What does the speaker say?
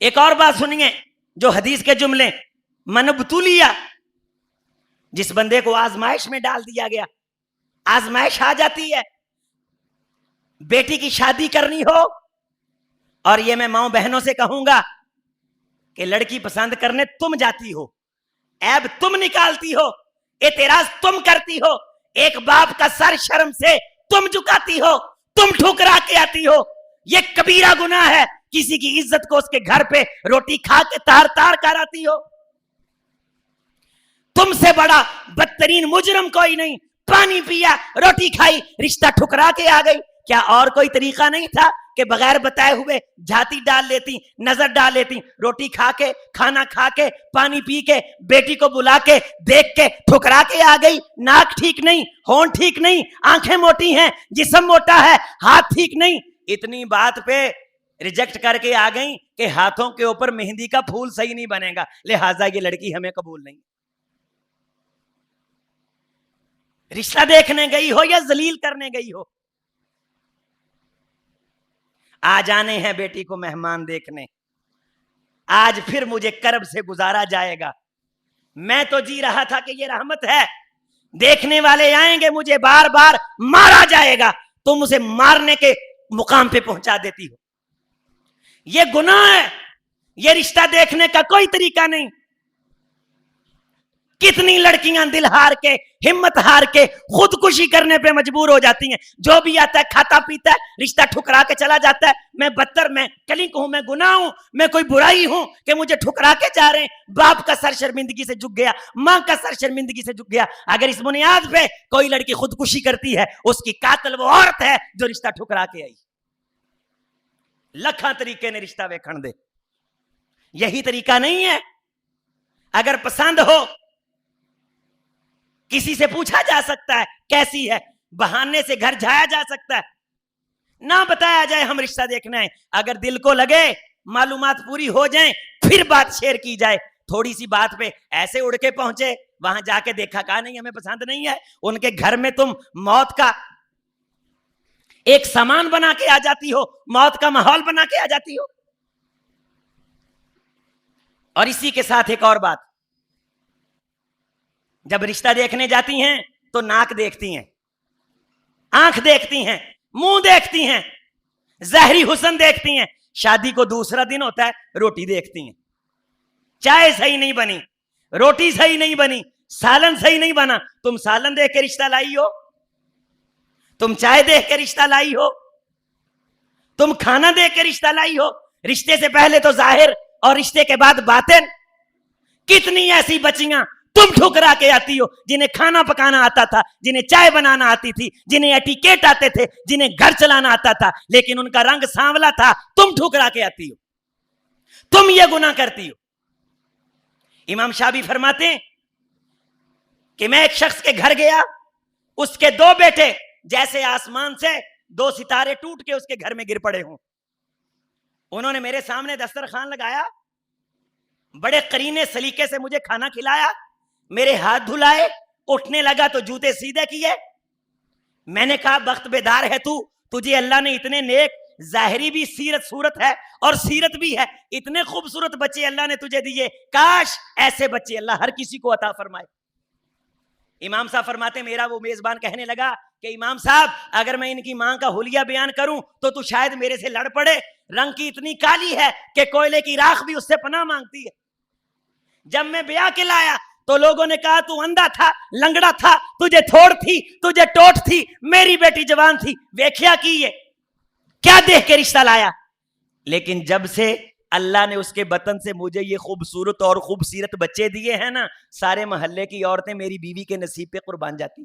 ایک اور بات سنیے جو حدیث کے جملے، من ابتلیا، جس بندے کو آزمائش میں ڈال دیا گیا، آزمائش آ جاتی ہے، بیٹی کی شادی کرنی ہو، اور یہ میں ماؤں بہنوں سے کہوں گا کہ لڑکی پسند کرنے تم جاتی ہو، عیب تم نکالتی ہو، اعتراض تم کرتی ہو، ایک باپ کا سر شرم سے تم جھکاتی ہو، تم ٹھکرا کے آتی ہو، یہ کبیرہ گناہ ہے، کسی کی عزت کو اس کے گھر پہ روٹی کھا کے تار تار کر آتی ہو، تم سے بڑا بدترین مجرم کوئی نہیں، پانی پیا، روٹی کھائی، رشتہ ٹھکرا کے آ گئی، کیا اور کوئی طریقہ نہیں تھا کہ بغیر بتائے ہوئے جھاتی ڈال لیتی، نظر ڈال لیتی، روٹی کھا کے، کھانا کھا کے، پانی پی کے، بیٹی کو بلا کے، دیکھ کے ٹھکرا کے آ گئی، ناک ٹھیک نہیں، ہونٹ ٹھیک نہیں، آنکھیں موٹی ہیں، جسم موٹا ہے، ہاتھ ٹھیک نہیں، اتنی بات پہ ریجیکٹ کر کے آ گئی کہ ہاتھوں کے اوپر مہندی کا پھول صحیح نہیں بنے گا، لہٰذا یہ لڑکی ہمیں قبول نہیں۔ رشتہ دیکھنے گئی ہو یا ذلیل کرنے گئی ہو؟ آج آنے ہیں بیٹی کو مہمان دیکھنے، آج پھر مجھے کرب سے گزارا جائے گا، میں تو جی رہا تھا کہ یہ رحمت ہے، دیکھنے والے آئیں گے، مجھے بار بار مارا جائے گا، تم اسے مارنے کے مقام پہ پہنچا دیتی ہو، یہ گناہ ہے، یہ رشتہ دیکھنے کا کوئی طریقہ نہیں۔ کتنی لڑکیاں دل ہار کے، ہمت ہار کے خودکشی کرنے پہ مجبور ہو جاتی ہیں، جو بھی آتا ہے کھاتا پیتا ہے، رشتہ ٹھکرا کے چلا جاتا ہے، میں بدتر، میں کلنک ہوں، میں گناہ ہوں، میں کوئی برائی ہوں کہ مجھے ٹھکرا کے جا رہے ہیں، باپ کا سر شرمندگی سے جھک گیا، ماں کا سر شرمندگی سے جھک گیا، اگر اس بنیاد پہ کوئی لڑکی خودکشی کرتی ہے، اس کی قاتل وہ عورت ہے جو رشتہ ٹھکرا کے آئی۔ لکھاں طریقے نے رشتہ ویکھن دے، یہی طریقہ نہیں ہے۔ اگر پسند ہو کسی سے پوچھا جا سکتا ہے کیسی ہے، بہانے سے گھر جایا جا سکتا ہے، نہ بتایا جائے ہم رشتہ دیکھنا ہے، اگر دل کو لگے، معلومات پوری ہو جائیں، پھر بات شیئر کی جائے۔ تھوڑی سی بات پہ ایسے اڑ کے پہنچے، وہاں جا کے دیکھا کہا نہیں ہمیں پسند نہیں ہے، ان کے گھر میں تم موت کا ایک سامان بنا کے آ جاتی ہو، موت کا ماحول بنا کے آ جاتی ہو۔ اور اسی کے ساتھ ایک اور بات، جب رشتہ دیکھنے جاتی ہیں تو ناک دیکھتی ہیں، آنکھ دیکھتی ہیں، منہ دیکھتی ہیں، ظاہری حسن دیکھتی ہیں، شادی کو دوسرا دن ہوتا ہے، روٹی دیکھتی ہیں، چائے صحیح نہیں بنی، روٹی صحیح نہیں بنی، سالن صحیح نہیں بنا، تم سالن دیکھ کے رشتہ لائی ہو، تم چائے دیکھ کے رشتہ لائی ہو، تم کھانا دیکھ کے رشتہ لائی ہو، رشتے سے پہلے تو ظاہر اور رشتے کے بعد باطن۔ کتنی ایسی بچیاں تم ٹھکرا کے آتی ہو جنہیں کھانا پکانا آتا تھا، جنہیں چائے بنانا آتی تھی، جنہیں ایٹیکیٹ آتے تھے، جنہیں گھر چلانا آتا تھا، لیکن ان کا رنگ سانولا تھا، تم ٹھکرا کے آتی ہو، تم یہ گناہ کرتی ہو۔ امام شافعی فرماتے ہیں کہ میں ایک شخص کے گھر گیا، اس کے دو بیٹے جیسے آسمان سے دو ستارے ٹوٹ کے اس کے گھر میں گر پڑے ہوں، انہوں نے میرے سامنے دسترخوان لگایا، بڑے قرینے سلیقے سے مجھے کھانا کھلایا، میرے ہاتھ دھلائے، اٹھنے لگا تو جوتے سیدھے کیے، میں نے کہا بخت بیدار ہے تو، تجھے اللہ نے اتنے نیک، ظاہری بھی سیرت صورت ہے اور سیرت بھی ہے، اتنے خوبصورت بچے اللہ نے تجھے دیے، کاش ایسے بچے اللہ ہر کسی کو عطا فرمائے۔ امام صاحب فرماتے میرا وہ میزبان کہنے لگا کہ امام صاحب اگر میں ان کی ماں کا حلیہ بیان کروں تو شاید میرے سے لڑ پڑے، رنگ کی اتنی کالی ہے کہ کوئلے کی راکھ بھی اس سے پناہ مانگتی ہے۔ جب میں بیاہ کے لایا تو لوگوں نے کہا تو اندھا تھا، لنگڑا تھا، تجھے تھوڑ تھی، تجھے ٹوٹ تھی، میری بیٹی جوان تھی، ویکھیا کی یہ کیا دیکھ کے رشتہ لایا؟ لیکن جب سے اللہ نے اس کے بطن سے مجھے یہ خوبصورت اور خوبصورت بچے دیے ہیں نا، سارے محلے کی عورتیں میری بیوی کے نصیب پہ قربان جاتی۔